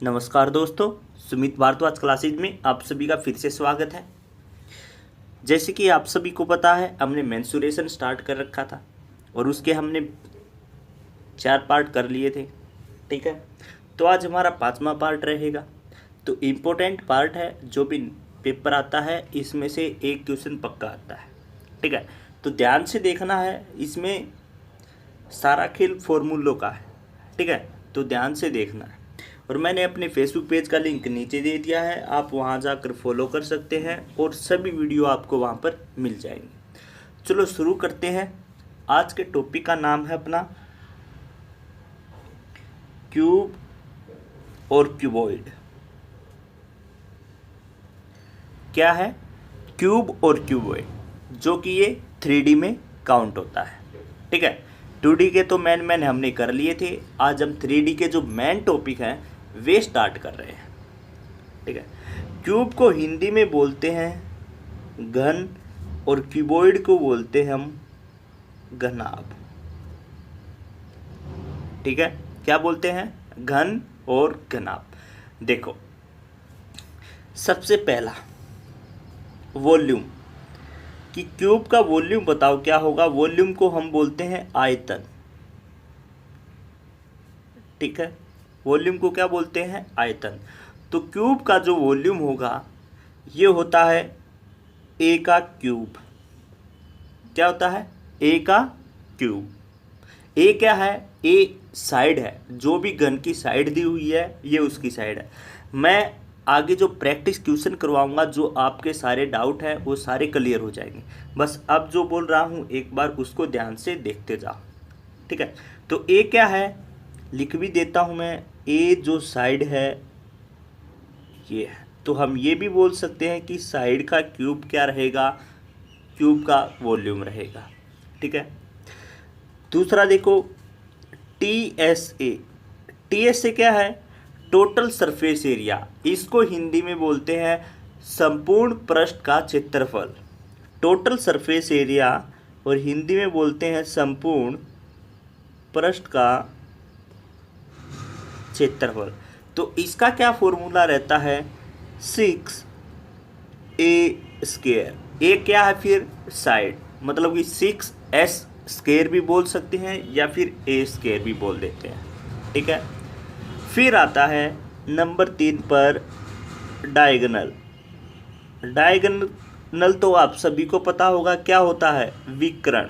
नमस्कार दोस्तों, सुमित भारद्वाज क्लासेज में आप सभी का फिर से स्वागत है। जैसे कि आप सभी को पता है, हमने मेंसुरेशन स्टार्ट कर रखा था और उसके हमने 4 पार्ट कर लिए थे। ठीक है, तो आज हमारा 5वां पार्ट रहेगा। तो इम्पोर्टेंट पार्ट है, जो भी पेपर आता है इसमें से एक क्वेश्चन पक्का आता है। ठीक है, तो ध्यान से देखना है, इसमें सारा खेल फॉर्मूलों का है। ठीक है, तो ध्यान से देखना है। और मैंने अपने फेसबुक पेज का लिंक नीचे दे दिया है, आप वहां जाकर फॉलो कर सकते हैं और सभी वीडियो आपको वहां पर मिल जाएंगे। चलो शुरू करते हैं। आज के टॉपिक का नाम है अपना क्यूब और क्यूबॉइड। क्या है क्यूब और क्यूबॉइड? जो कि ये 3D में काउंट होता है। ठीक है, 2D के तो मैन हमने कर लिए थे। आज हम 3D के जो मेन टॉपिक हैं वे स्टार्ट कर रहे हैं। ठीक है, क्यूब को हिंदी में बोलते हैं घन और क्यूबॉइड को बोलते हैं हम घनाभ। ठीक है, क्या बोलते हैं? घन और घनाभ। देखो, सबसे पहला वॉल्यूम, कि क्यूब का वॉल्यूम बताओ क्या होगा। वॉल्यूम को हम बोलते हैं आयतन। ठीक है, वॉल्यूम को क्या बोलते हैं? आयतन। तो क्यूब का जो वॉल्यूम होगा ये होता है ए का क्यूब। क्या होता है? ए का क्यूब। ए क्या है? ए साइड है, जो भी घन की साइड दी हुई है ये उसकी साइड है। मैं आगे जो प्रैक्टिस क्वेश्चन करवाऊंगा, जो आपके सारे डाउट हैं वो सारे क्लियर हो जाएंगे। बस अब जो बोल रहा हूँ एक बार उसको ध्यान से देखते जाओ। ठीक है, तो ए क्या है लिख भी देता हूँ मैं। ए जो साइड है ये है, तो हम ये भी बोल सकते हैं कि साइड का क्यूब क्या रहेगा? क्यूब का वॉल्यूम रहेगा। ठीक है, दूसरा देखो T S A. T S A क्या है? Total surface area. इसको हिंदी में बोलते हैं संपूर्ण पृष्ठ का क्षेत्रफल। टोटल सरफेस एरिया और हिंदी में बोलते हैं संपूर्ण पृष्ठ का क्षेत्रफल। तो इसका क्या फॉर्मूला रहता है? 6a²। ए क्या है फिर? साइड, मतलब कि 6s² भी बोल सकते हैं या फिर a² भी बोल देते हैं। ठीक है, फिर आता है नंबर 3 पर डायगोनल। डायगोनल तो आप सभी को पता होगा क्या होता है? विकर्ण।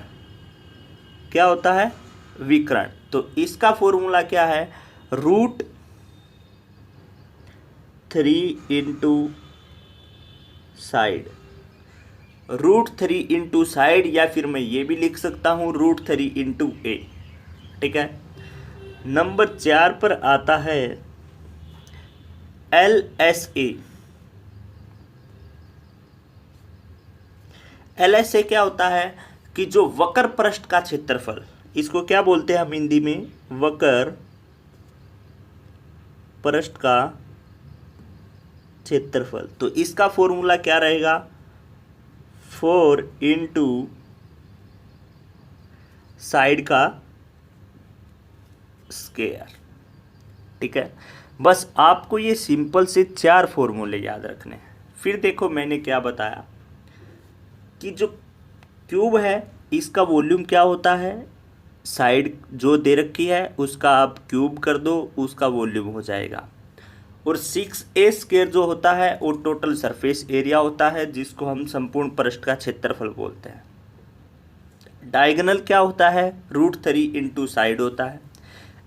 क्या होता है? विकर्ण। तो इसका फॉर्मूला क्या है? √3 इंटू साइड। √3 इंटू साइड, या फिर मैं ये भी लिख सकता हूँ √3 इंटू ए। ठीक है, नंबर 4 पर आता है LSA। LSA क्या होता है? कि जो वक्र पृष्ठ का क्षेत्रफल, इसको क्या बोलते हैं हम हिंदी में? वक्र पृष्ठ का क्षेत्रफल। तो इसका फॉर्मूला क्या रहेगा? 4 इंटू साइड का स्क्वायर। ठीक है, बस आपको ये सिंपल से 4 फॉर्मूले याद रखने हैं। फिर देखो मैंने क्या बताया कि जो क्यूब है इसका वॉल्यूम क्या होता है? साइड जो दे रखी है उसका आप क्यूब कर दो, उसका वॉल्यूम हो जाएगा। और 6a² जो होता है वो टोटल सरफेस एरिया होता है, जिसको हम संपूर्ण पृष्ठ का क्षेत्रफल बोलते हैं। डायगोनल क्या होता है? √3 इंटू साइड होता है।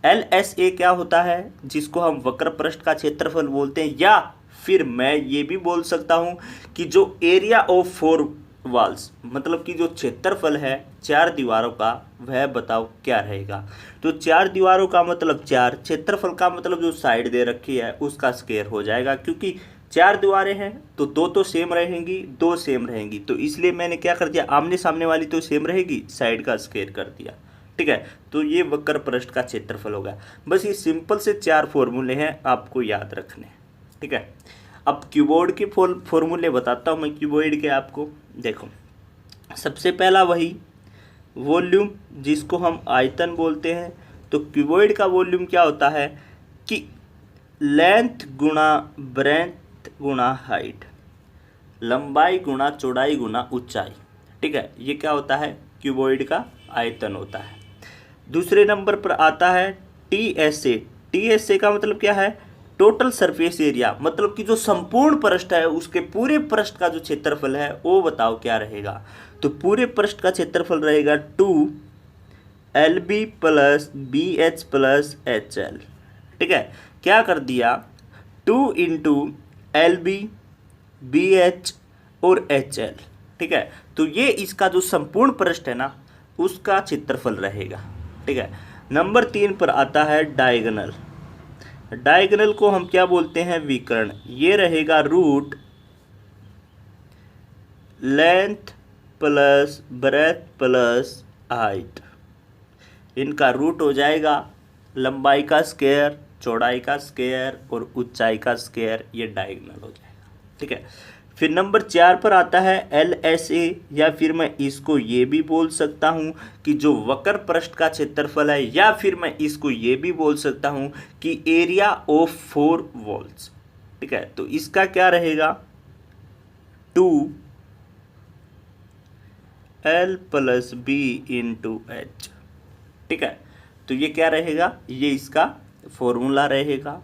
LSA क्या होता है? जिसको हम वक्र पृष्ठ का क्षेत्रफल बोलते हैं। या फिर मैं ये भी बोल सकता हूँ कि जो एरिया ऑफ 4 वॉल्स, मतलब कि जो क्षेत्रफल है 4 दीवारों का, वह बताओ क्या रहेगा। तो 4 दीवारों का मतलब 4, क्षेत्रफल का मतलब जो साइड दे रखी है उसका स्क्वायर हो जाएगा। क्योंकि 4 दीवारें हैं तो 2 तो सेम रहेंगी, 2 सेम रहेंगी, तो इसलिए मैंने क्या कर दिया, आमने सामने वाली तो सेम रहेगी, साइड का स्क्वायर कर दिया। ठीक है, तो ये वक्र पृष्ठ का क्षेत्रफल होगा। बस ये सिंपल से 4 फॉर्मूले हैं, आपको याद रखने। ठीक है, अब कीबोर्ड के फॉर्मूले बताता हूँ मैं कीबोर्ड के आपको। देखो, सबसे पहला वही वॉल्यूम, जिसको हम आयतन बोलते हैं। तो क्यूबॉइड का वॉल्यूम क्या होता है कि लेंथ गुणा ब्रेथ गुणा हाइट, लंबाई गुणा चौड़ाई गुणा ऊंचाई। ठीक है, ये क्या होता है, क्यूबॉइड का आयतन होता है। दूसरे नंबर पर आता है टीएसए। टीएसए का मतलब क्या है, टोटल सरफेस एरिया, मतलब कि जो संपूर्ण पृष्ठ है उसके पूरे पृष्ठ का जो क्षेत्रफल है वो बताओ क्या रहेगा। तो पूरे पृष्ठ का क्षेत्रफल रहेगा 2LB plus BH plus HL। ठीक है, क्या कर दिया, 2 इंटू LB BH और HL। ठीक है, तो ये इसका जो संपूर्ण पृष्ठ है ना उसका क्षेत्रफल रहेगा। ठीक है, नंबर 3 पर आता है डायगोनल। डायगोनल को हम क्या बोलते हैं, विकर्ण। ये रहेगा root length plus breadth plus height, इनका रूट हो जाएगा लंबाई का स्क्वायर, चौड़ाई का स्क्वायर और ऊंचाई का स्क्वायर, ये डायगोनल हो जाएगा। ठीक है, फिर नंबर 4 पर आता है LSA, या फिर मैं इसको ये भी बोल सकता हूँ कि जो वक्र पृष्ठ का क्षेत्रफल है, या फिर मैं इसको ये भी बोल सकता हूँ कि एरिया ऑफ 4 वॉल्स। ठीक है, तो इसका क्या रहेगा, 2L plus B into H। ठीक है, तो ये क्या रहेगा, ये इसका फॉर्मूला रहेगा।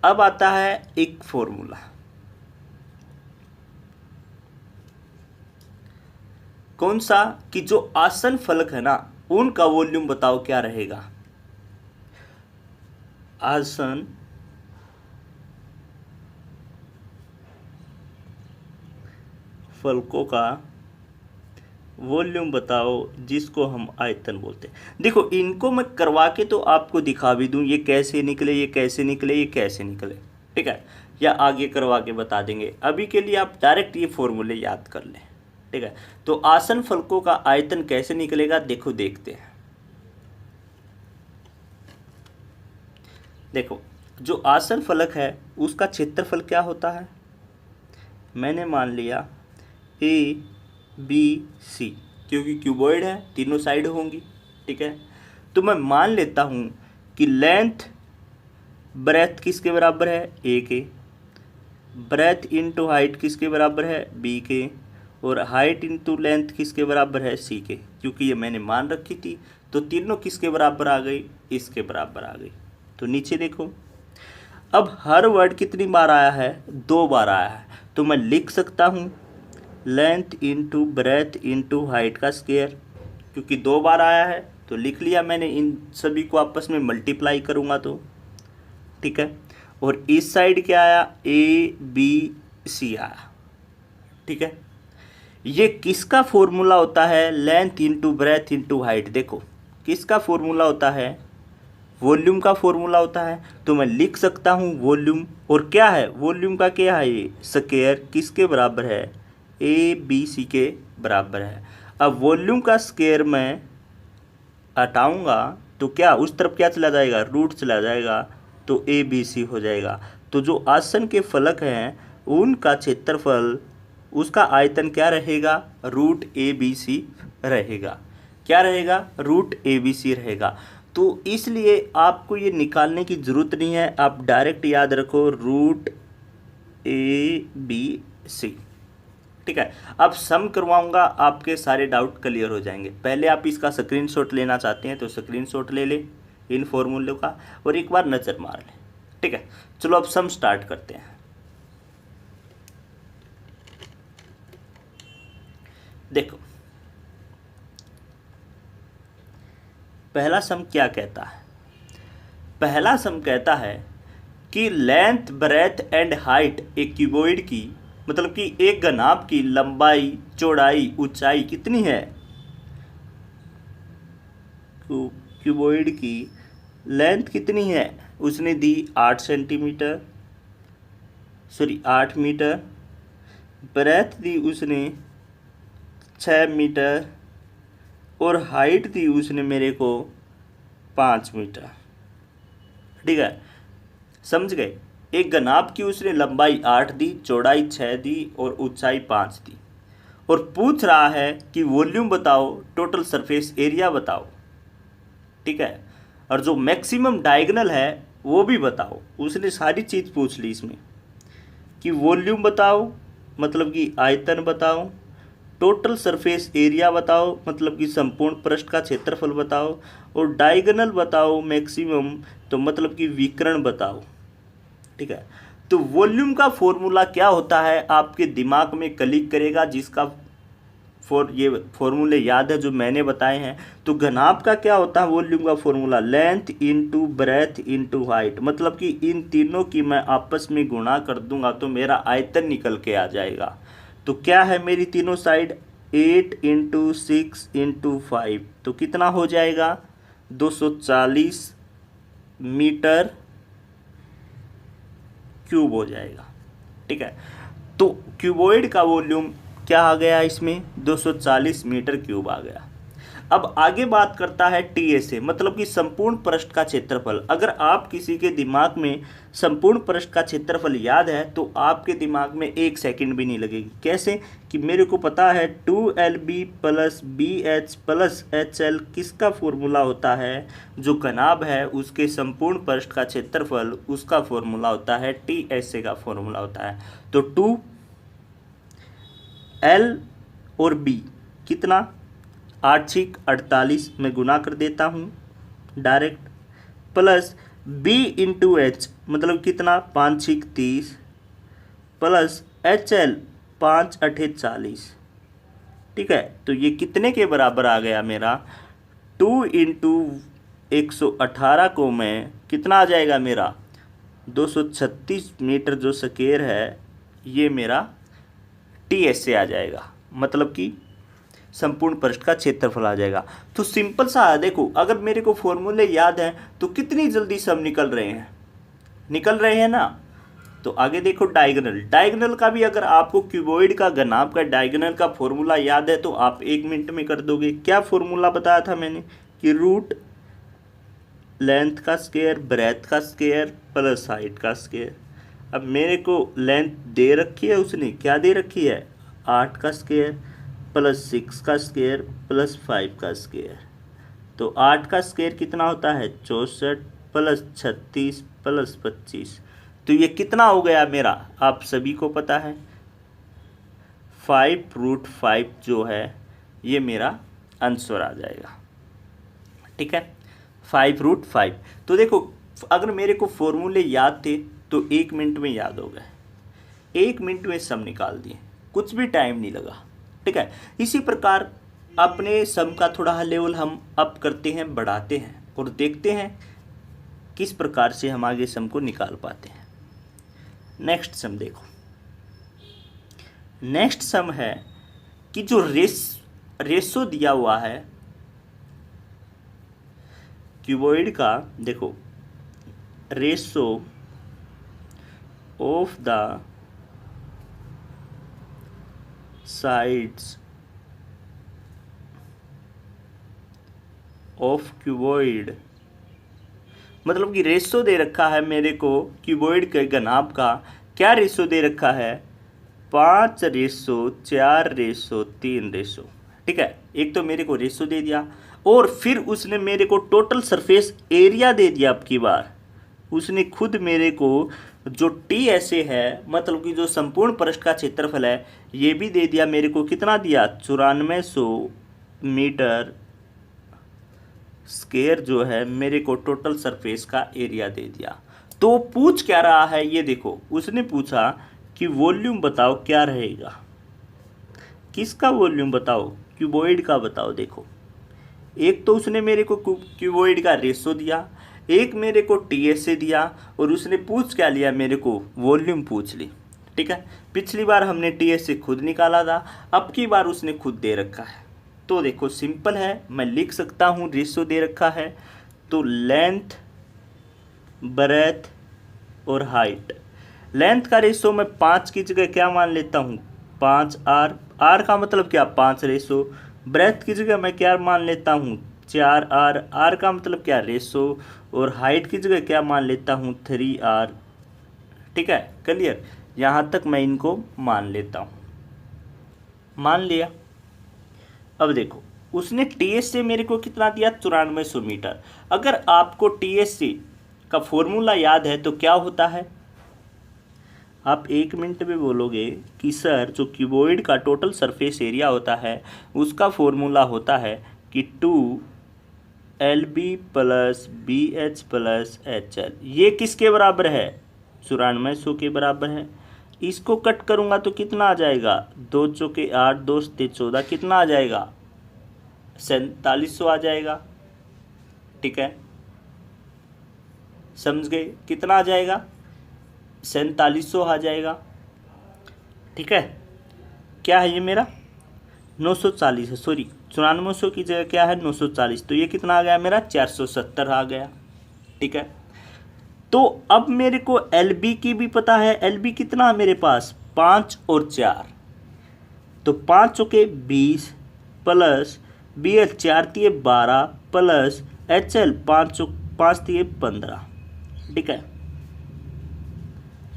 अब आता है एक फॉर्मूला, कौन सा, कि जो आसन फलक है ना उनका वॉल्यूम बताओ क्या रहेगा। आसन फलकों का वॉल्यूम बताओ, जिसको हम आयतन बोलते हैं। देखो इनको मैं करवा के तो आपको दिखा भी दूं, ये कैसे निकले, ये कैसे निकले, ये कैसे निकले। ठीक है, या आगे करवा के बता देंगे। अभी के लिए आप डायरेक्ट ये फॉर्मूले याद कर लें। ठीक है, तो आसन फलकों का आयतन कैसे निकलेगा, देखो देखते हैं। देखो जो आसन फलक है उसका क्षेत्रफल क्या होता है, मैंने मान लिया ABC, क्योंकि क्यूबॉइड है, तीनों साइड होंगी। ठीक है, तो मैं मान लेता हूँ कि लेंथ ब्रेथ किसके बराबर है, A के, ब्रेथ इंटू हाइट किसके बराबर है, B के, और हाइट इंटू लेंथ किसके बराबर है, C के। क्योंकि ये मैंने मान रखी थी तो तीनों किसके बराबर आ गई, इसके बराबर आ गई। तो नीचे देखो, अब हर वर्ड कितनी बार आया है, 2 बार आया है। तो मैं लिख सकता हूँ length into breadth into height का स्क्वायर, क्योंकि 2 बार आया है तो लिख लिया मैंने। इन सभी को आपस में मल्टीप्लाई करूँगा तो ठीक है, और इस साइड क्या आया, ABC आया। ठीक है, ये किसका फॉर्मूला होता है, length into breadth into height. देखो किसका फॉर्मूला होता है, वॉल्यूम का फॉर्मूला होता है। तो मैं लिख सकता हूँ वॉल्यूम, और क्या है वॉल्यूम का, क्या है ये स्क्वायर, किसके बराबर है, ABC के बराबर है। अब वॉल्यूम का स्क्वायर मैं हटाऊंगा तो क्या उस तरफ क्या चला जाएगा, रूट चला जाएगा, तो ABC हो जाएगा। तो जो आसन के फलक हैं उनका क्षेत्रफल, उसका आयतन क्या रहेगा, रूट ABC रहेगा। क्या रहेगा, रूट ABC रहेगा। तो इसलिए आपको ये निकालने की ज़रूरत नहीं है, आप डायरेक्ट याद रखो रूट ABC। ठीक है, अब सम करवाऊंगा, आपके सारे डाउट क्लियर हो जाएंगे। पहले आप इसका स्क्रीनशॉट लेना चाहते हैं तो स्क्रीनशॉट ले लें इन फॉर्मूलों का, और एक बार नज़र मार लें। ठीक है, चलो अब सम स्टार्ट करते हैं। देखो पहला सम क्या कहता है, पहला सम कहता है कि लेंथ ब्रेथ एंड हाइट एक क्यूबॉइड की, मतलब कि एक घनाभ की लंबाई चौड़ाई ऊंचाई कितनी है, क्यूबॉइड की लेंथ कितनी है, उसने दी 8 सेंटीमीटर, सॉरी 8 मीटर, ब्रेथ दी उसने 6 मीटर, और हाइट दी उसने मेरे को 5 मीटर। ठीक है, समझ गए। एक घनाभ की उसने लंबाई 8 दी, चौड़ाई 6 दी और ऊंचाई 5 दी, और पूछ रहा है कि वॉल्यूम बताओ, टोटल सरफेस एरिया बताओ। ठीक है, और जो मैक्सिमम डायगोनल है वो भी बताओ। उसने सारी चीज़ पूछ ली इसमें कि वॉल्यूम बताओ, मतलब कि आयतन बताओ, टोटल सरफेस एरिया बताओ, मतलब कि संपूर्ण पृष्ठ का क्षेत्रफल बताओ, और डायगोनल बताओ मैक्सिमम, तो मतलब कि विकर्ण बताओ। ठीक है, तो वॉल्यूम का फॉर्मूला क्या होता है आपके दिमाग में क्लिक करेगा, जिसका ये फॉर्मूले याद है जो मैंने बताए हैं। तो घनाभ का क्या होता है वॉल्यूम का formula, length into breadth into height, मतलब कि इन तीनों की मैं आपस में गुणा कर दूंगा तो मेरा आयतन निकल के आ जाएगा। तो क्या है मेरी तीनों साइड, 8 इंटू 6 इंटू 5, तो कितना हो जाएगा 240 मीटर क्यूब हो जाएगा। ठीक है, तो क्यूबॉइड का वॉल्यूम क्या आ गया इसमें, 240 मीटर क्यूब आ गया। अब आगे बात करता है टीएसए, मतलब कि संपूर्ण पृष्ठ का क्षेत्रफल। अगर आप किसी के दिमाग में संपूर्ण पृष्ठ का क्षेत्रफल याद है तो आपके दिमाग में एक सेकंड भी नहीं लगेगी। कैसे कि मेरे को पता है 2LB plus BH plus HL किसका फॉर्मूला होता है, जो घनाभ है उसके संपूर्ण पृष्ठ का क्षेत्रफल, उसका फॉर्मूला होता है टीएसए का फॉर्मूला होता है। तो 2L और B कितना, 8 छिक 48 में गुना कर देता हूँ direct, plus B into H मतलब कितना 5 छिक 30, प्लस HL 5 अठे 40। ठीक है, तो ये कितने के बराबर आ गया मेरा, 2 इंटू 118 को मैं कितना आ जाएगा मेरा 236 मीटर जो स्क्वायर है, ये मेरा टीएसए आ जाएगा, मतलब कि संपूर्ण पृष्ठ का क्षेत्रफल आ जाएगा। तो सिंपल सा है, देखो अगर मेरे को फॉर्मूले याद हैं तो कितनी जल्दी सब निकल रहे हैं ना। तो आगे देखो डायगोनल का भी, अगर आपको क्यूबॉइड का घनाभ का डायगोनल का फॉर्मूला याद है तो आप 1 मिनट में कर दोगे। क्या फॉर्मूला बताया था मैंने कि रूट लेंथ का स्क्वायर ब्रेथ का स्क्वायर प्लस हाइट का स्क्वायर। अब मेरे को लेंथ दे रखी है, उसने क्या दे रखी है 8 का स्क्वायर प्लस 6 का स्क्वायर प्लस 5 का स्क्वायर। तो 8 का स्क्वायर कितना होता है 64 प्लस 36 प्लस 25, तो ये कितना हो गया मेरा, आप सभी को पता है 5√5 जो है ये मेरा आंसर आ जाएगा। ठीक है, 5√5। तो देखो अगर मेरे को फॉर्मूले याद थे तो 1 मिनट में याद हो गए, 1 मिनट में सम निकाल दिए, कुछ भी टाइम नहीं लगा। ठीक है, इसी प्रकार अपने सम का थोड़ा लेवल हम अप करते हैं, बढ़ाते हैं और देखते हैं किस प्रकार से हम आगे सम को निकाल पाते हैं। नेक्स्ट सम देखो, नेक्स्ट सम है कि जो रेशो दिया हुआ है क्यूबॉइड का, देखो ratio of the sides of cuboid, मतलब कि रेशो दे रखा है मेरे को क्यूबॉइड के घनाभ का। क्या रेशो दे रखा है 5:4:3। ठीक है, एक तो मेरे को रेशो दे दिया और फिर उसने मेरे को टोटल सरफेस एरिया दे दिया। अब की बार उसने खुद मेरे को जो टीएसए है, मतलब कि जो संपूर्ण पृष्ठ का क्षेत्रफल है, ये भी दे दिया। मेरे को कितना दिया 9400 मीटर स्क्वायर जो है मेरे को टोटल सरफेस का एरिया दे दिया। तो पूछ क्या रहा है ये देखो, उसने पूछा कि वॉल्यूम बताओ क्या रहेगा। किसका वॉल्यूम बताओ, क्यूबॉइड का बताओ। देखो एक तो उसने मेरे को क्यूबॉइड का रेशो दिया, एक मेरे को टीएसए दिया और उसने पूछ क्या लिया मेरे को, वॉल्यूम पूछ ली। ठीक है, पिछली बार हमने टीएसए खुद निकाला था, अब की बार उसने खुद दे रखा है। तो देखो सिंपल है, मैं लिख सकता हूँ रेशो दे रखा है तो लेंथ ब्रेथ और हाइट। लेंथ का रेशो मैं 5 की जगह क्या मान लेता हूँ 5R, R का मतलब क्या 5 रेशो। ब्रेथ की जगह मैं क्या मान लेता हूँ 4R, R का मतलब क्या रेशो। और हाइट की जगह क्या मान लेता हूँ 3R। ठीक है, क्लियर, यहाँ तक मैं इनको मान लेता हूँ, मान लिया। अब देखो उसने टीएसए मेरे को कितना दिया 9400 मीटर। अगर आपको टीएसए का फॉर्मूला याद है तो क्या होता है? आप 1 मिनट में बोलोगे कि सर जो क्यूबॉइड का टोटल सरफेस एरिया होता है उसका फॉर्मूला होता है कि 2LB plus BH plus HL। ये किसके बराबर है? 9400 के बराबर है। इसको कट करूँगा तो कितना आ जाएगा? 2 चौके 8, 2 सते 14, कितना आ जाएगा? 4700 आ जाएगा। ठीक है, समझ गए? कितना आ जाएगा? 4700 आ जाएगा। ठीक है, क्या है ये मेरा? 940 है, सॉरी 9400 की जगह क्या है? 940। तो ये कितना आ गया मेरा? 470 आ गया। ठीक है, तो अब मेरे को LB की भी पता है। LB कितना है मेरे पास? 5 और 4, तो 5 चौके 20 प्लस BL 4 तिये 12 प्लस HL 5 तिये 15। ठीक है,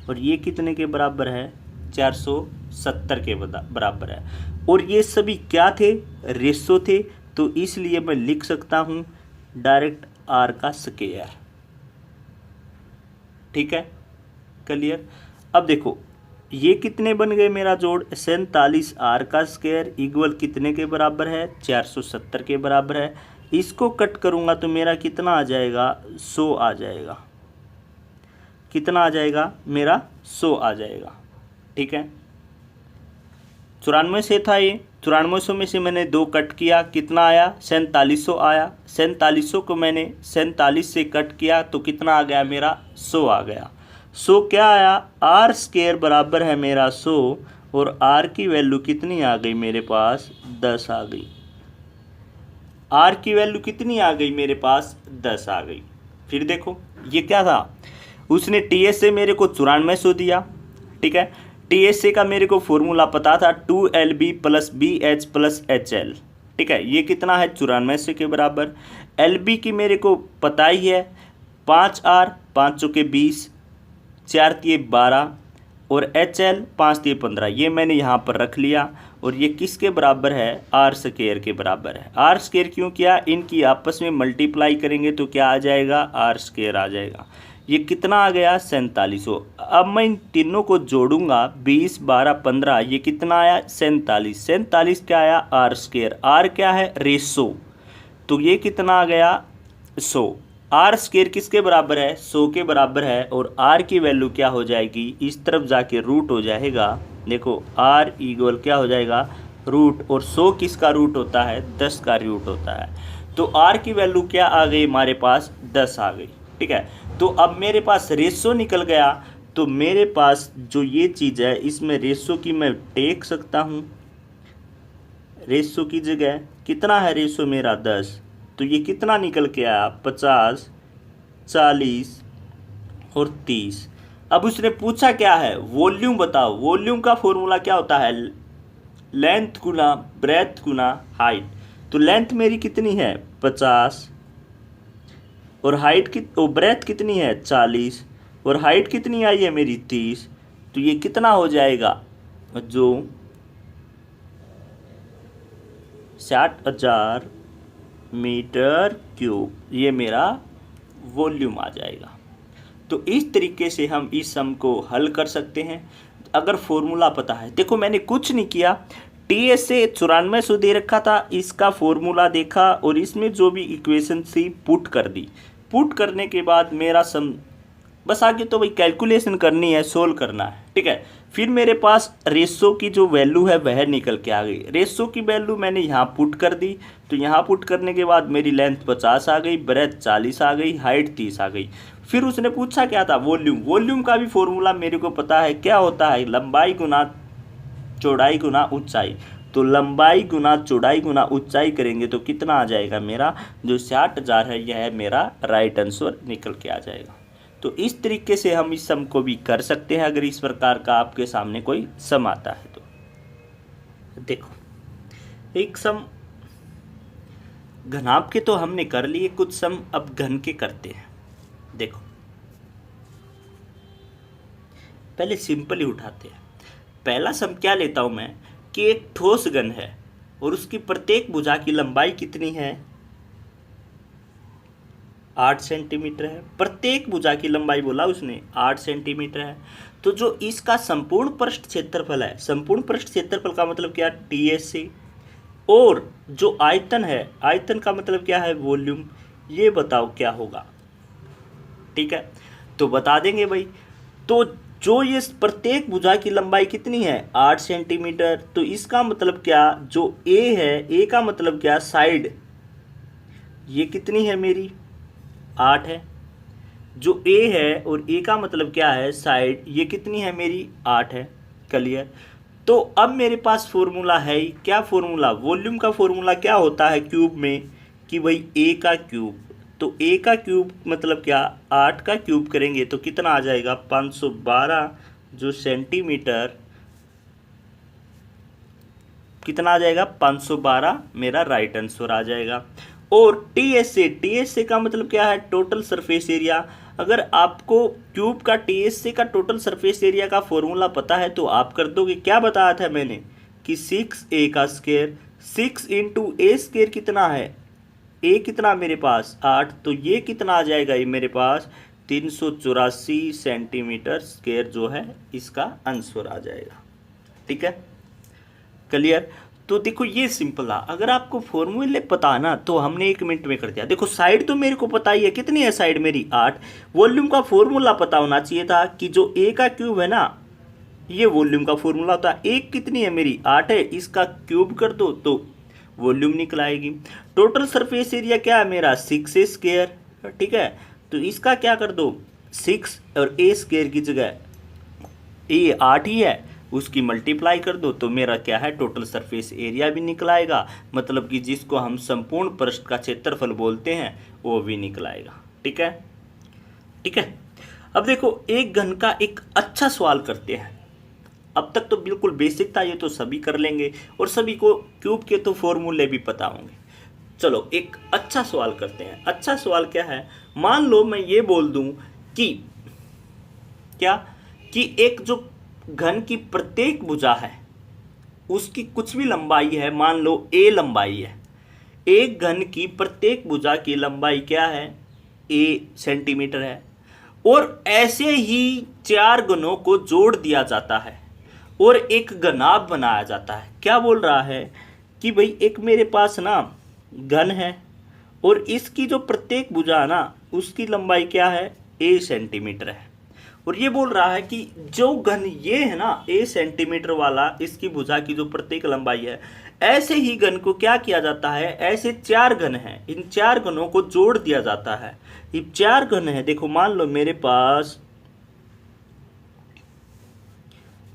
और ये कितने के बराबर है? 470 के बराबर है। और ये सभी क्या थे? रेशो थे, तो इसलिए मैं लिख सकता हूँ डायरेक्ट R का स्क्वायर। ठीक है, क्लियर? अब देखो ये कितने बन गए मेरा जोड़? 47 R का स्क्वायर इक्वल कितने के बराबर है? 470 के बराबर है। इसको कट करूँगा तो मेरा कितना आ जाएगा? 100 आ जाएगा। कितना आ जाएगा मेरा? 100 आ जाएगा। ठीक है, 94 से था ये, 9400 में से मैंने 2 कट किया, कितना आया? 4700 आया। 4700 को मैंने 47 से कट किया तो कितना आ गया मेरा? 100 आ गया। 100 क्या आया? R स्क्वायर बराबर है मेरा 100, और R की वैल्यू कितनी आ गई मेरे पास? 10 आ गई। R की वैल्यू कितनी आ गई मेरे पास? 10 आ गई। फिर देखो ये क्या था? उसने TSA मेरे को 9400 दिया। ठीक है, TSA का मेरे को फॉर्मूला पता था 2LB plus BH plus HL। ठीक है, ये कितना है? 9400 के बराबर। LB की मेरे को पता ही है 5R, 5 चौके 20, 4 तिये 12, और HL 5 तिये 15। ये मैंने यहाँ पर रख लिया, और ये किसके बराबर है? R स्क्वायर के बराबर है। R स्क्वायर क्यों किया? इनकी आपस में मल्टीप्लाई करेंगे तो क्या आ जाएगा? R स्क्वायर आ जाएगा। ये कितना आ गया? 4700। अब मैं इन तीनों को जोड़ूंगा, 20, 12, 15, ये कितना आया? 47। 47 क्या आया? R square. R क्या है? रेशो, तो ये कितना आ गया? 100। R स्क्वायर किसके बराबर है? 100 के बराबर है। और R की वैल्यू क्या हो जाएगी? इस तरफ जाके रूट हो जाएगा। देखो R इक्वल क्या हो जाएगा? रूट, और 100 किसका रूट होता है? 10 का रूट होता है। तो R की वैल्यू क्या आ गई हमारे पास? 10 आ गई। ठीक है, तो अब मेरे पास रेशो निकल गया, तो मेरे पास जो ये चीज़ है इसमें रेशो की मैं टेक सकता हूँ। रेशो की जगह कितना है? रेशो मेरा 10, तो ये कितना निकल के आया? 50, 40 और 30। अब उसने पूछा क्या है? वॉल्यूम बताओ। वॉल्यूम का फॉर्मूला क्या होता है? लेंथ गुना ब्रेथ गुना हाइट। तो लेंथ मेरी कितनी है? 50, और हाइट ब्रेथ कितनी है? 40, और हाइट कितनी आई है मेरी? 30। तो ये कितना हो जाएगा? जो 60,000 मीटर क्यूब, ये मेरा वॉल्यूम आ जाएगा। तो इस तरीके से हम इस सम को हल कर सकते हैं अगर फॉर्मूला पता है। देखो मैंने कुछ नहीं किया, TSA 9400 दे रखा था, इसका फॉर्मूला देखा और इसमें जो भी इक्वेशन थी पुट कर दी। पुट करने के बाद मेरा सम, बस आगे तो भाई कैलकुलेशन करनी है, सोल्व करना है। ठीक है, फिर मेरे पास रेशो की जो वैल्यू है वह निकल के आ गई। रेशो की वैल्यू मैंने यहाँ पुट कर दी, तो यहाँ पुट करने के बाद मेरी लेंथ 50 आ गई, ब्रेथ 40 आ गई, हाइट 30 आ गई। फिर उसने पूछा क्या था? वॉल्यूम। वॉल्यूम का भी फॉर्मूला मेरे को पता है, क्या होता है? लंबाई गुना चौड़ाई गुना ऊंचाई। तो लंबाई गुना चौड़ाई गुना ऊंचाई करेंगे तो कितना आ जाएगा मेरा? जो 60,000 है यह मेरा राइट आंसर निकल के आ जाएगा। तो इस तरीके से हम इस सम को भी कर सकते हैं अगर इस प्रकार का आपके सामने कोई सम आता है तो। देखो एक सम घनाभ के तो हमने कर लिए, कुछ सम अब घन के करते हैं। देखो पहले सिंपल ही उठाते हैं। पहला सम क्या लेता हूं मैं कि एक ठोस घन है और उसकी प्रत्येक भुजा की लंबाई कितनी है? 8 सेंटीमीटर है। प्रत्येक भुजा की लंबाई बोला उसने 8 सेंटीमीटर है। तो जो इसका संपूर्ण पृष्ठ क्षेत्रफल है, संपूर्ण पृष्ठ क्षेत्रफल का मतलब क्या, टीएससी, और जो आयतन है, आयतन का मतलब क्या है, वॉल्यूम, ये बताओ क्या होगा। ठीक है, तो बता देंगे भाई। तो जो ये प्रत्येक भुजा की लंबाई कितनी है, 8 सेंटीमीटर, तो इसका मतलब क्या, जो ए है, ए का मतलब क्या, साइड, ये कितनी है मेरी, 8 है। जो ए है और ए का मतलब क्या है, साइड, ये कितनी है मेरी, 8 है। क्लियर। तो अब मेरे पास फॉर्मूला है ही, क्या फॉर्मूला, वॉल्यूम का फॉर्मूला क्या होता है क्यूब में, कि भाई ए का क्यूब। तो ए का क्यूब मतलब क्या, 8 का क्यूब करेंगे तो कितना आ जाएगा, 512 जो सेंटीमीटर, कितना आ जाएगा, 512 मेरा राइट आंसर आ जाएगा। और टीएसए, टीएसए का मतलब क्या है, टोटल सरफेस एरिया। अगर आपको क्यूब का टीएसए का टोटल सरफेस एरिया का फॉर्मूला पता है तो आप कर दोगे। क्या बताया था मैंने कि 6a का स्क्वायर, 6 इंटू ए स्क्वायर कितना है, ए कितना मेरे पास 8, तो ये कितना आ जाएगा, ये मेरे पास 384 सेंटीमीटर स्क्वायर जो है इसका आंसर आ जाएगा। ठीक है, क्लियर। तो देखो ये सिंपल है, अगर आपको फॉर्मूले पता है ना तो हमने 1 मिनट में कर दिया। देखो साइड तो मेरे को पता ही है, कितनी है साइड मेरी, 8। वॉल्यूम का फॉर्मूला पता होना चाहिए था कि जो ए का क्यूब है ना, ये वॉल्यूम का फॉर्मूला होता है। ए कितनी है मेरी, 8 है, इसका क्यूब कर दो तो वॉल्यूम निकल आएगी। टोटल सरफेस एरिया क्या है मेरा, 6a स्क्वायर। ठीक है, तो इसका क्या कर दो, 6 और ए स्क्वायर की जगह ए 8 ही है, उसकी मल्टीप्लाई कर दो तो मेरा क्या है, टोटल सरफेस एरिया भी निकल आएगा, मतलब कि जिसको हम संपूर्ण पृष्ठ का क्षेत्रफल बोलते हैं वो भी निकल आएगा। ठीक है, ठीक है। अब देखो एक घन का एक अच्छा सवाल करते हैं। अब तक तो बिल्कुल बेसिक था, ये तो सभी कर लेंगे और सभी को क्यूब के तो फॉर्मूले भी पता होंगे। चलो एक अच्छा सवाल करते हैं। अच्छा सवाल क्या है, मान लो मैं ये बोल दूं कि क्या, कि एक जो घन की प्रत्येक भुजा है उसकी कुछ भी लंबाई है, मान लो ए लंबाई है, एक घन की प्रत्येक भुजा की लंबाई क्या है, ए सेंटीमीटर है, और ऐसे ही 4 घनों को जोड़ दिया जाता है और एक घनाभ बनाया जाता है। क्या बोल रहा है कि भाई एक मेरे पास ना घन है और इसकी जो प्रत्येक भुजा है ना उसकी लंबाई क्या है, ए सेंटीमीटर है, और ये बोल रहा है कि जो घन ये है ना ए सेंटीमीटर वाला, इसकी भुजा की जो प्रत्येक लंबाई है, ऐसे ही घन को क्या किया जाता है, ऐसे 4 घन हैं, इन 4 घनों को जोड़ दिया जाता है। ये 4 घन है, देखो मान लो मेरे पास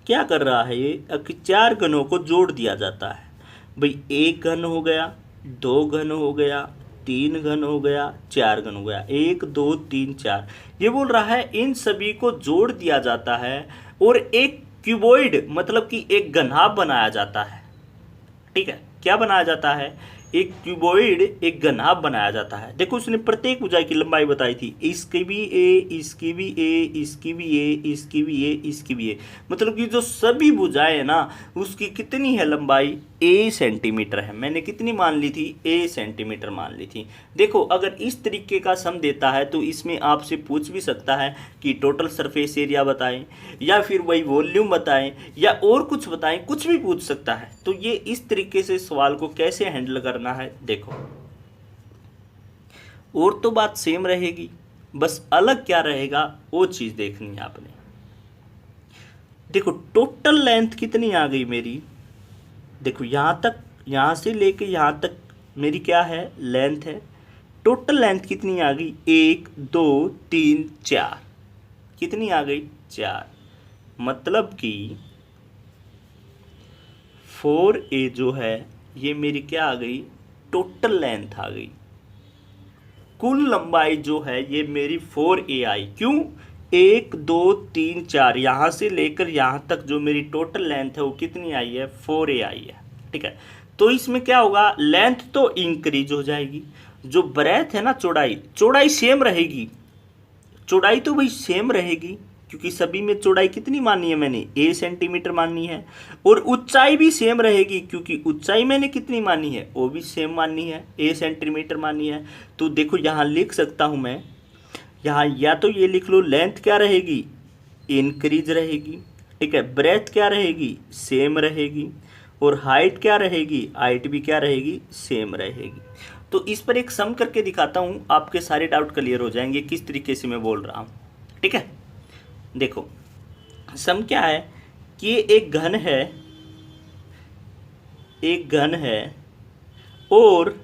क्या कर रहा है ये, कि 4 घनों को जोड़ दिया जाता है। भाई 1 घन हो गया, 2 घन हो गया, 3 घन हो गया, 4 घन हो गया, 1 2 3 4। ये बोल रहा है इन सभी को जोड़ दिया जाता है और एक क्यूबॉइड मतलब कि एक घनाभ बनाया जाता है। ठीक है, क्या बनाया जाता है, एक क्यूबॉइड, एक घनाभ बनाया जाता है। देखो उसने प्रत्येक भुजा की लंबाई बताई थी, इसकी भी ए, इसकी भी ए, इसकी भी ए, इसकी भी ए, इसकी भी ए, मतलब कि जो सभी भुजाएं है ना उसकी कितनी है लंबाई, ए सेंटीमीटर है। मैंने कितनी मान ली थी, ए सेंटीमीटर मान ली थी। देखो अगर इस तरीके का सम देता है तो इसमें आपसे पूछ भी सकता है कि टोटल सरफेस एरिया बताएं या फिर वही वॉल्यूम बताएं या और कुछ बताएं, कुछ भी पूछ सकता है। तो ये इस तरीके से सवाल को कैसे हैंडल करना है देखो, और तो बात सेम रहेगी, बस अलग क्या रहेगा वो चीज़ देखनी है आपने। देखो टोटल लेंथ कितनी आ गई मेरी, देखो यहाँ तक, यहाँ से लेके यहाँ तक मेरी क्या है, लेंथ है। टोटल लेंथ कितनी आ गई, 1 2 3 4, कितनी आ गई, 4, मतलब कि 4a जो है ये मेरी क्या आ गई, टोटल लेंथ आ गई। कुल लंबाई जो है ये मेरी 4a आई। क्यों, 1 2 3 4 यहाँ से लेकर यहाँ तक जो मेरी टोटल लेंथ है वो कितनी आई है, 4a आई है। ठीक है, तो इसमें क्या होगा, लेंथ तो इंक्रीज हो जाएगी, जो ब्रेथ है ना, चौड़ाई, चौड़ाई सेम रहेगी, चौड़ाई तो भाई सेम रहेगी, क्योंकि सभी में चौड़ाई कितनी मानी है मैंने, a सेंटीमीटर मानी है, और ऊंचाई भी सेम रहेगी क्योंकि ऊंचाई मैंने कितनी मानी है, वो भी सेम मानी है, a सेंटीमीटर मानी है। तो देखो यहाँ लिख सकता हूँ मैं, यहाँ या तो ये लिख लो लेंथ क्या रहेगी, इंक्रीज रहेगी, ठीक है, ब्रेथ क्या रहेगी, सेम रहेगी, और हाइट क्या रहेगी, हाइट भी क्या रहेगी, सेम रहेगी। तो इस पर एक सम करके दिखाता हूँ, आपके सारे डाउट क्लियर हो जाएंगे किस तरीके से मैं बोल रहा हूँ, ठीक है। देखो सम क्या है कि ये एक घन है, एक घन है और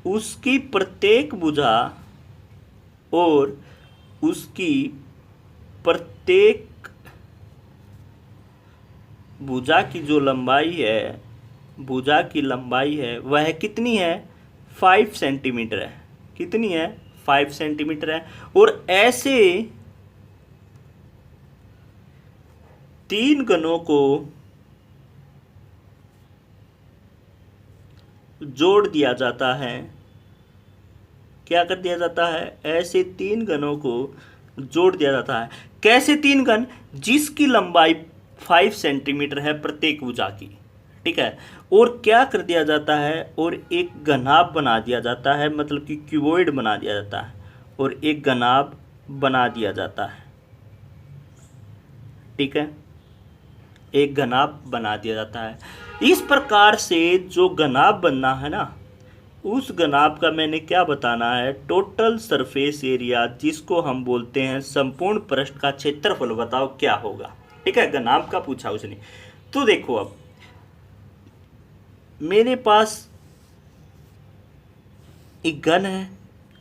उसकी प्रत्येक भुजा और उसकी प्रत्येक भुजा की जो लंबाई है, भुजा की लंबाई है वह कितनी है, 5 सेंटीमीटर है। कितनी है, 5 सेंटीमीटर है। और ऐसे 3 घनों को जोड़ दिया जाता है। क्या कर दिया जाता है, ऐसे 3 घनों को जोड़ दिया जाता है। कैसे 3 घन, जिसकी लंबाई 5 सेंटीमीटर है प्रत्येक भुजा की, ठीक है। और क्या कर दिया जाता है, और एक घनाभ बना दिया जाता है, मतलब कि क्यूबॉइड बना दिया जाता है, और एक घनाभ बना दिया जाता है, ठीक है, एक घनाभ बना दिया जाता है। इस प्रकार से जो घनाभ बनना है ना, उस घनाभ का मैंने क्या बताना है, टोटल सरफेस एरिया, जिसको हम बोलते हैं संपूर्ण पृष्ठ का क्षेत्रफल, बताओ क्या होगा, ठीक है। घनाभ का पूछा उसने। तो देखो अब मेरे पास एक घन है,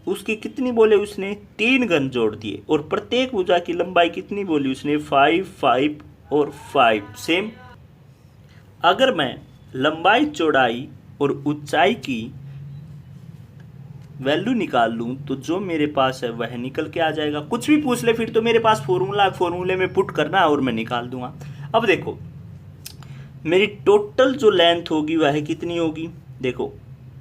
उसकी कितनी बोले उसने, 3 घन जोड़ दिए, और प्रत्येक भुजा की लंबाई कितनी बोली उसने, 5 5 और 5 सेम। अगर मैं लंबाई, चौड़ाई और ऊंचाई की वैल्यू निकाल लूँ तो जो मेरे पास है वह निकल के आ जाएगा। कुछ भी पूछ ले फिर तो मेरे पास फॉर्मूले में पुट करना है और मैं निकाल दूंगा। अब देखो मेरी टोटल जो लेंथ होगी वह कितनी होगी, देखो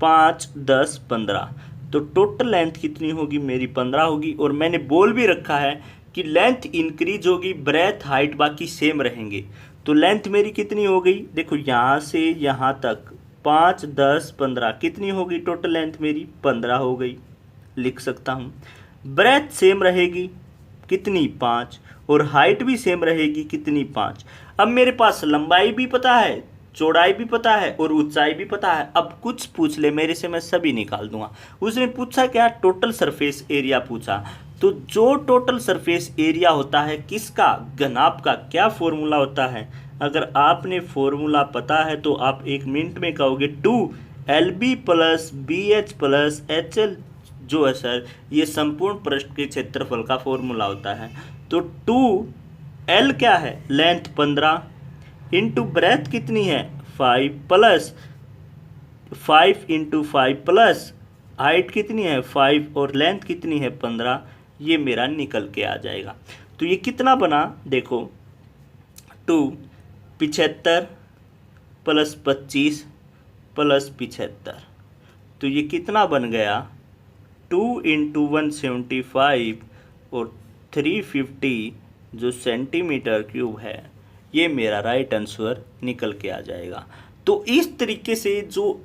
5 10 15, तो टोटल लेंथ कितनी होगी मेरी 15 होगी। और मैंने बोल भी रखा है कि लेंथ इंक्रीज होगी, ब्रेथ हाइट बाकी सेम रहेंगे। तो लेंथ मेरी कितनी हो गई, देखो यहाँ से यहाँ तक 5 10 15 कितनी होगी टोटल लेंथ मेरी, 15 हो गई, लिख सकता हूँ। ब्रेथ सेम रहेगी कितनी, 5, और हाइट भी सेम रहेगी कितनी, 5। अब मेरे पास लंबाई भी पता है, चौड़ाई भी पता है और ऊंचाई भी पता है। अब कुछ पूछ ले मेरे से, मैं सभी निकाल दूंगा। उसने पूछा क्या, टोटल सरफेस एरिया पूछा। तो जो टोटल सरफेस एरिया होता है किसका, घनाभ का, क्या फॉर्मूला होता है, अगर आपने फॉर्मूला पता है तो आप 1 मिनट में कहोगे 2LB plus BH plus HL, जो है सर ये संपूर्ण पृष्ठ के क्षेत्रफल का फॉर्मूला होता है। तो 2L क्या है, लेंथ 15 इंटू ब्रेथ कितनी है 5 प्लस 5 इंटू 5 प्लस हाइट कितनी है 5 और लेंथ कितनी है 15, ये मेरा निकल के आ जाएगा। तो ये कितना बना, देखो 75 प्लस 25 प्लस 75, तो ये कितना बन गया 2 इंटू 175 और 350 जो सेंटीमीटर क्यूब है, ये मेरा राइट आंसर निकल के आ जाएगा। तो इस तरीके से जो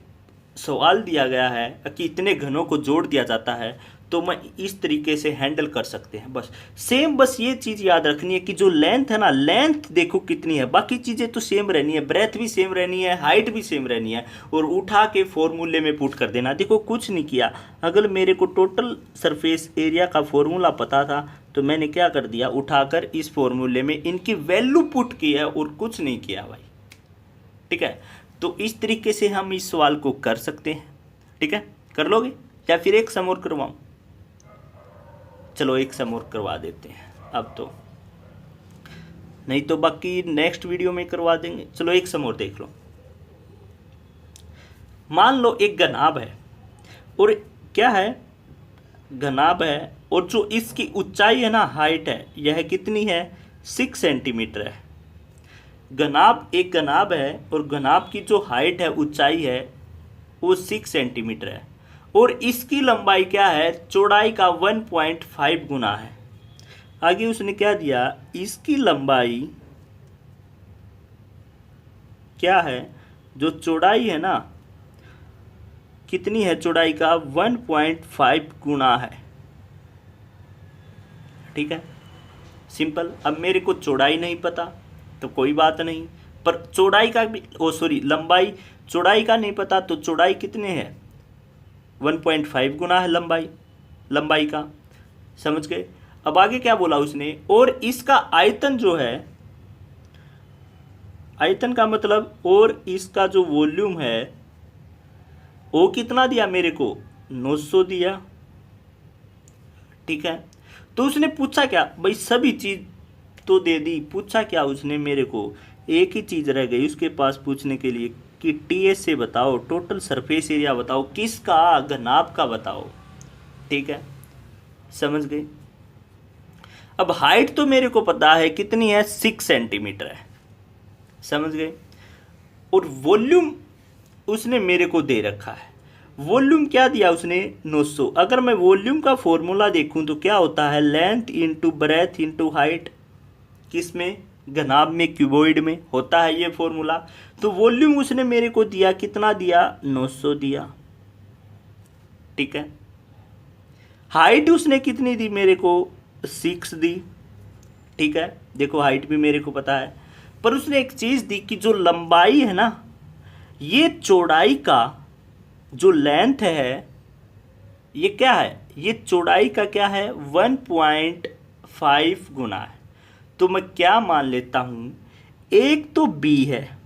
सवाल दिया गया है कि इतने घनों को जोड़ दिया जाता है, तो मैं इस तरीके से हैंडल कर सकते हैं। बस सेम, बस ये चीज़ याद रखनी है कि जो लेंथ है ना, लेंथ देखो कितनी है, बाकी चीज़ें तो सेम रहनी है, ब्रेथ भी सेम रहनी है, हाइट भी सेम रहनी है, और उठा के फॉर्मूले में पुट कर देना। देखो कुछ नहीं किया, अगर मेरे को टोटल सरफेस एरिया का फॉर्मूला पता था तो मैंने क्या कर दिया, उठाकर इस फॉर्मूले में इनकी वैल्यू पुट की है और कुछ नहीं किया भाई, ठीक है। तो इस तरीके से हम इस सवाल को कर सकते हैं, ठीक है। कर लोगे या फिर एक सम और करवाऊं, चलो एक सम और करवा देते हैं अब तो, नहीं तो बाकी नेक्स्ट वीडियो में करवा देंगे। चलो एक सम और देख लो। मान लो एक घनाभ है, और क्या है, घनाभ है, और जो इसकी ऊंचाई है ना, हाइट है, यह कितनी है 6 सेंटीमीटर है। घनाभ एक घनाभ है और घनाभ की जो हाइट है, ऊंचाई है, वो 6 सेंटीमीटर है, और इसकी लंबाई क्या है, चौड़ाई का 1.5 गुना है। आगे उसने क्या दिया, इसकी लंबाई क्या है, जो चौड़ाई है ना, कितनी है चौड़ाई का, 1.5 गुना है। ठीक है, सिंपल। अब मेरे को चौड़ाई नहीं पता तो कोई बात नहीं, पर चौड़ाई का भी, लंबाई, चौड़ाई का नहीं पता तो चौड़ाई कितने है, 1.5 गुना है लंबाई का। समझ गए। अब आगे क्या बोला उसने, और इसका आयतन जो है, आयतन का मतलब, और इसका जो वॉल्यूम है वो कितना दिया मेरे को, 900 दिया। ठीक है, तो उसने पूछा क्या भाई, सभी चीज तो दे दी, पूछा क्या उसने मेरे को, एक ही चीज रह गई उसके पास पूछने के लिए कि टीएस से बताओ, टोटल सरफेस एरिया बताओ, किसका, घनाभ का बताओ। ठीक है, समझ गए। अब हाइट तो मेरे को पता है कितनी है, 6 सेंटीमीटर है। समझ गए। और वॉल्यूम उसने मेरे को दे रखा है, वॉल्यूम क्या दिया उसने, 900। अगर मैं वॉल्यूम का फॉर्मूला देखूं तो क्या होता है, length into breadth into height, किस में, घनाभ में, क्यूबॉइड में होता है ये फॉर्मूला। तो वॉल्यूम उसने मेरे को दिया, कितना दिया, 900 दिया। ठीक है, हाइट उसने कितनी दी मेरे को, 6 दी। ठीक है, देखो हाइट भी मेरे को पता है, पर उसने एक चीज दी कि जो लंबाई है ना, ये चौड़ाई का जो लेंथ है, ये क्या है, ये चौड़ाई का क्या है, 1.5 गुना है। तो मैं क्या मान लेता हूं, एक तो बी है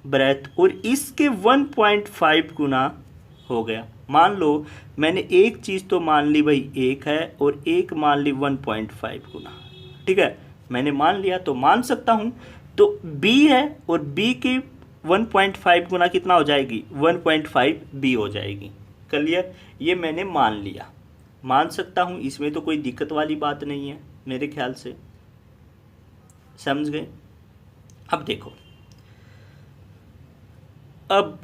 ब्रेथ, और इसके 1.5 गुना हो गया। मान लो मैंने एक चीज़ तो मान ली भाई, एक है, और एक मान ली 1.5 गुना। ठीक है, मैंने मान लिया तो मान सकता हूं, तो बी है, और बी की 1.5 गुना कितना हो जाएगी, 1.5 बी हो जाएगी। क्लियर, ये मैंने मान लिया, मान सकता हूं, इसमें तो कोई दिक्कत वाली बात नहीं है मेरे ख्याल से। समझ गए। अब देखो, अब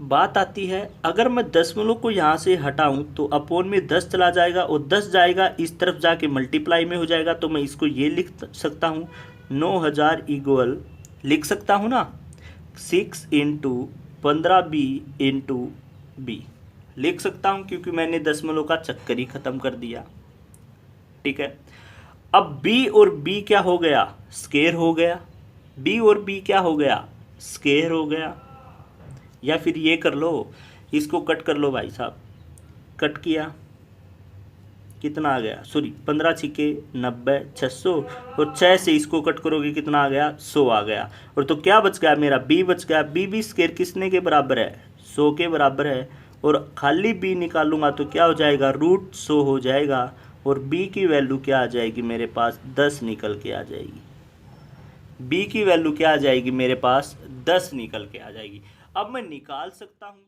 बात आती है, अगर मैं दशमलव को यहाँ से हटाऊं तो अपोन में 10 चला जाएगा, और 10 जाएगा इस तरफ जाके मल्टीप्लाई में हो जाएगा, तो मैं इसको ये लिख सकता हूँ, 9000 इक्वल, लिख सकता हूँ ना, 6 इंटू 15b इंटू बी, लिख सकता हूँ, क्योंकि मैंने दशमलव का चक्कर ही ख़त्म कर दिया। ठीक है, अब b और b क्या हो गया, स्क्वायर हो गया, b और b क्या हो गया, स्क्वायर हो गया। या फिर ये कर लो, इसको कट कर लो भाई साहब, कट किया, कितना आ गया, 15 छिके 90, 600, और 6 से इसको कट करोगे कितना आ गया, 100 आ गया। और तो क्या बच गया मेरा, b बच गया। b स्क्वायर किसने के बराबर है, 100 के बराबर है, और खाली b निकालूंगा तो क्या हो जाएगा, √100 हो जाएगा, और b की वैल्यू क्या आ जाएगी मेरे पास, 10 निकल के आ जाएगी। b की वैल्यू क्या आ जाएगी मेरे पास, 10 निकल के आ जाएगी। अब मैं निकाल सकता हूँ